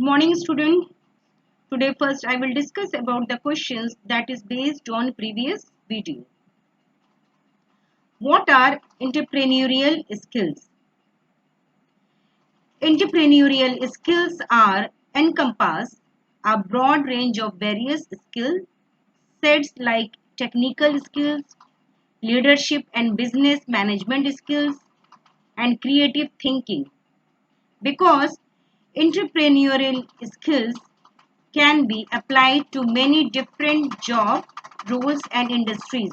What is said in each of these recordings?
Good morning, student. Today first I will discuss about the questions that is based on previous video. What are entrepreneurial skills? Entrepreneurial skills are encompass a broad range of various skill sets like technical skills, leadership and business management skills, and creative thinking. Because entrepreneurial skills can be applied to many different job roles and industries.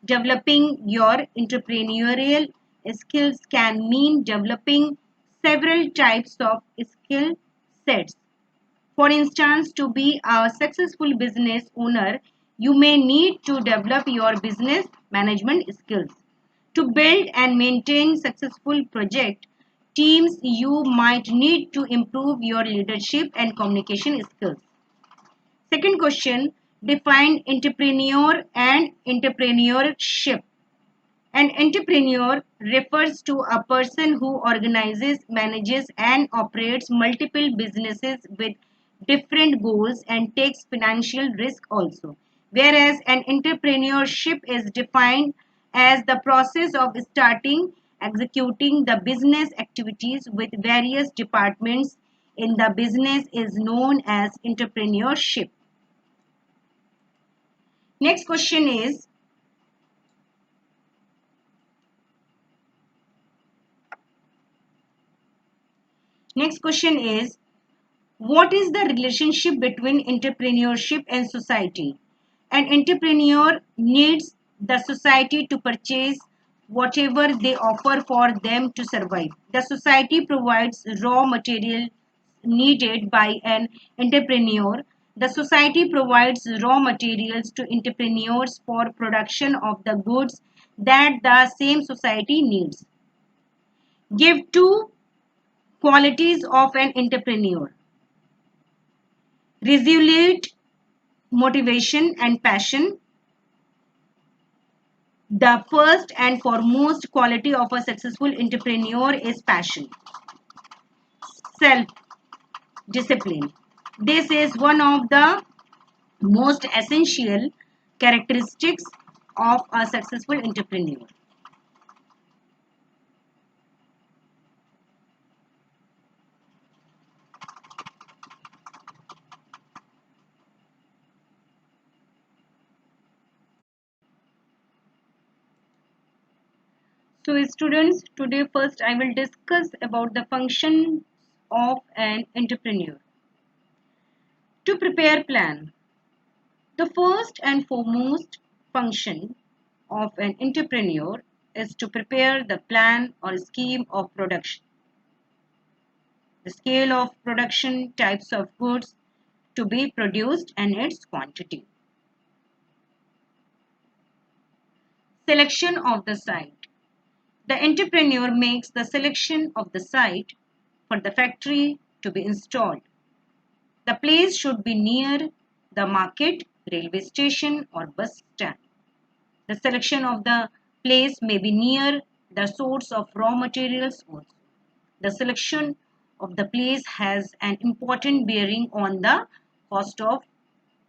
Developing your entrepreneurial skills can mean developing several types of skill sets. For instance, to be a successful business owner, you may need to develop your business management skills. To build and maintain successful project teams, you might need to improve your leadership and communication skills. Second question, define entrepreneur and entrepreneurship. An entrepreneur refers to a person who organizes, manages, and operates multiple businesses with different goals and takes financial risk also. Whereas an entrepreneurship is defined as the process of starting, executing the business activities with various departments in the business is known as entrepreneurship. Next question is, what is the relationship between entrepreneurship and society? An entrepreneur needs the society to purchase whatever they offer for them to survive. The society provides raw material needed by an entrepreneur. The society provides raw materials to entrepreneurs for production of the goods that the same society needs. Give two qualities of an entrepreneur: resolute motivation and passion. The first and foremost quality of a successful entrepreneur is passion, self discipline. This is one of the most essential characteristics of a successful entrepreneur. So students, today first I will discuss about the function of an entrepreneur. To prepare plan. The first and foremost function of an entrepreneur is to prepare the plan or scheme of production, the scale of production, types of goods to be produced, and its quantity. Selection of the site. The entrepreneur makes the selection of the site for the factory to be installed. The place should be near the market, railway station, or bus stand. The selection of the place may be near the source of raw materials also. The selection of the place has an important bearing on the cost of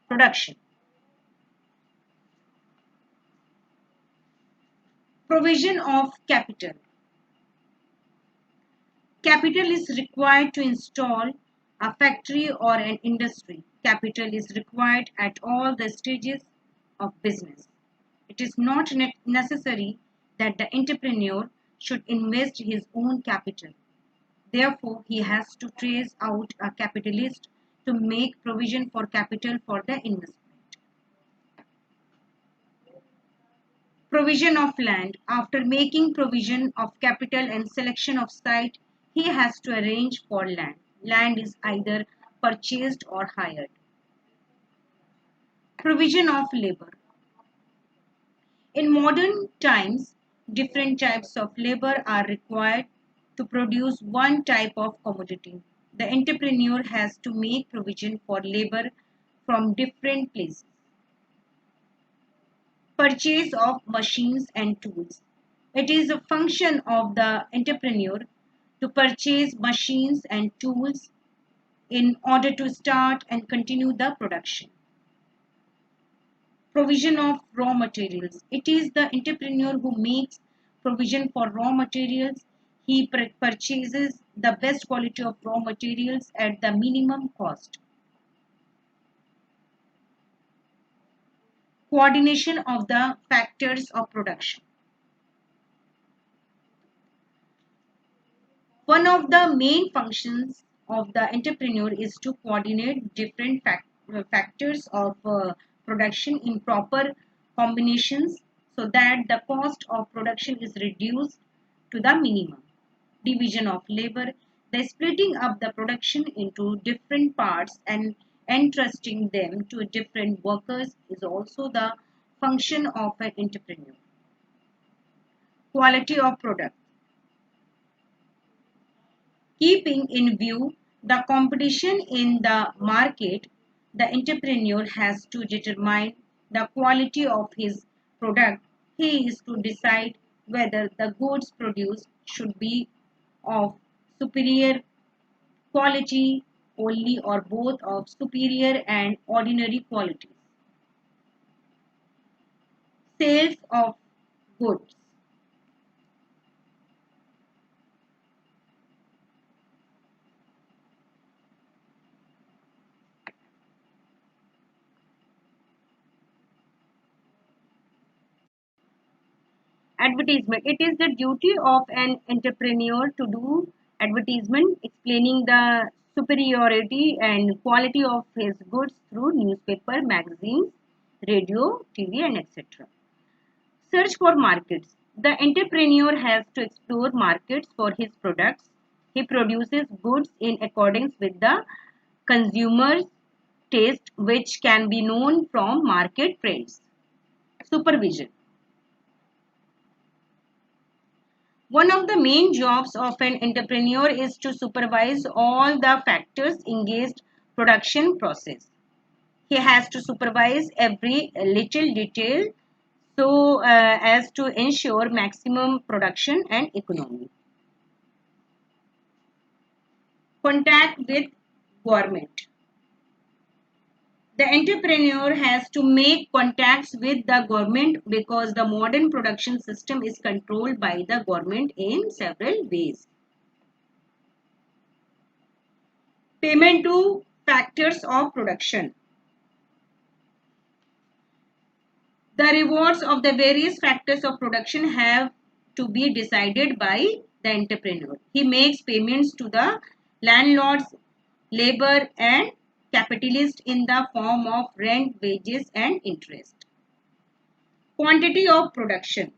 production. Provision of capital. Capital is required to install a factory or an industry. Capital is required at all the stages of business. It is not necessary that the entrepreneur should invest his own capital. Therefore, he has to trace out a capitalist to make provision for capital for the investment. Provision of land. After making provision of capital and selection of site, he has to arrange for land. Land is either purchased or hired. Provision of labor. In modern times, different types of labor are required to produce one type of commodity. The entrepreneur has to make provision for labor from different places. Purchase of machines and tools. It is a function of the entrepreneur to purchase machines and tools in order to start and continue the production. Provision of raw materials. It is the entrepreneur who makes provision for raw materials. He purchases the best quality of raw materials at the minimum cost. Coordination of the factors of production. One of the main functions of the entrepreneur is to coordinate different factors of production in proper combinations so that the cost of production is reduced to the minimum. Division of labor, the splitting up the production into different parts and entrusting them to different workers is also the function of an entrepreneur. Quality of product. Keeping in view the competition in the market, the entrepreneur has to determine the quality of his product. He is to decide whether the goods produced should be of superior quality only or both of superior and ordinary qualities. Sales of goods. Advertisement. It is the duty of an entrepreneur to do advertisement explaining the superiority and quality of his goods through newspaper, magazines, radio, TV, and etc. Search for markets. The entrepreneur has to explore markets for his products. He produces goods in accordance with the consumer's taste, which can be known from market trends. Supervision. One of the main jobs of an entrepreneur is to supervise all the factors engaged production process. He has to supervise every little detail so as to ensure maximum production and economy. Contact with government. The entrepreneur has to make contacts with the government because the modern production system is controlled by the government in several ways. Payment to factors of production. The rewards of the various factors of production have to be decided by the entrepreneur. He makes payments to the landlords, labor and capitalists in the form of rent, wages and interest. Quantity of production.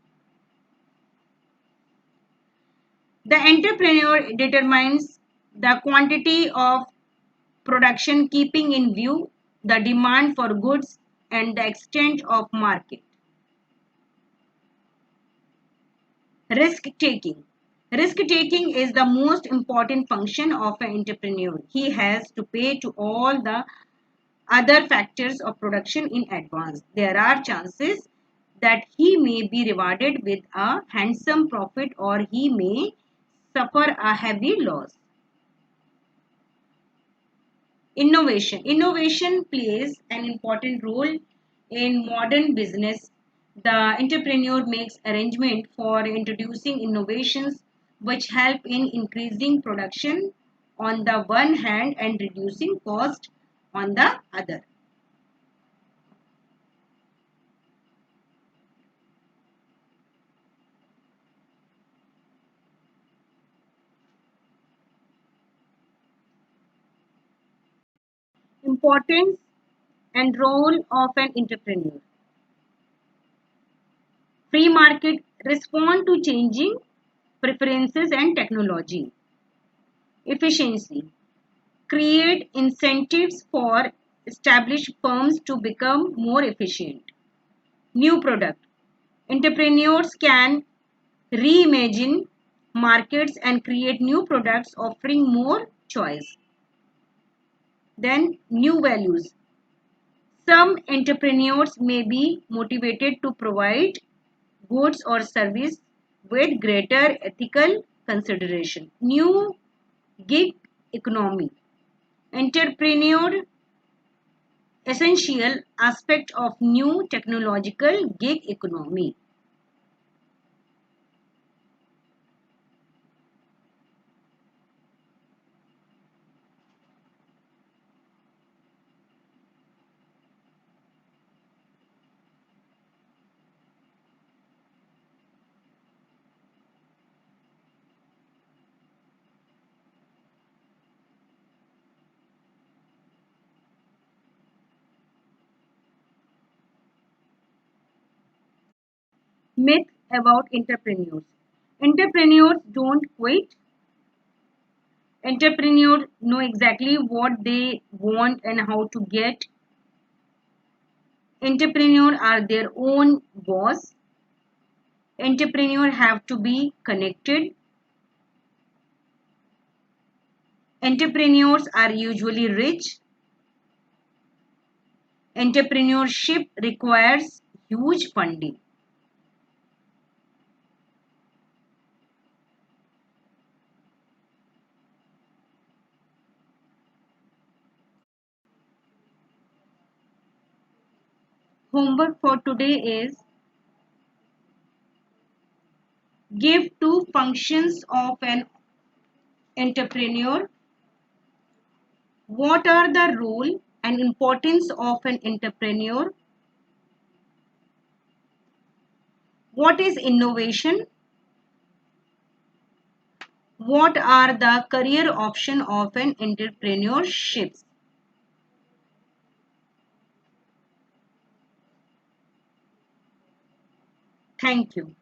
The entrepreneur determines the quantity of production keeping in view the demand for goods and the extent of market. Risk taking. Risk taking is the most important function of an entrepreneur. He has to pay to all the other factors of production in advance. There are chances that he may be rewarded with a handsome profit or he may suffer a heavy loss. Innovation. Innovation plays an important role in modern business. The entrepreneur makes arrangement for introducing innovations which help in increasing production on the one hand and reducing cost on the other. Importance and role of an entrepreneur. Free market respond to changing preferences and technology. Efficiency. Create incentives for established firms to become more efficient. New product. Entrepreneurs can reimagine markets and create new products offering more choice. Then new values. Some entrepreneurs may be motivated to provide goods or service with greater ethical consideration. New gig economy. Entrepreneur, essential aspect of new technological gig economy. Myth about entrepreneurs. Entrepreneurs don't quit. Entrepreneurs know exactly what they want and how to get. Entrepreneurs are their own boss. Entrepreneurs have to be connected. Entrepreneurs are usually rich. Entrepreneurship requires huge funding. Homework for today is give two functions of an entrepreneur. What are the role and importance of an entrepreneur? What is innovation? What are the career options of an entrepreneurship? Thank you.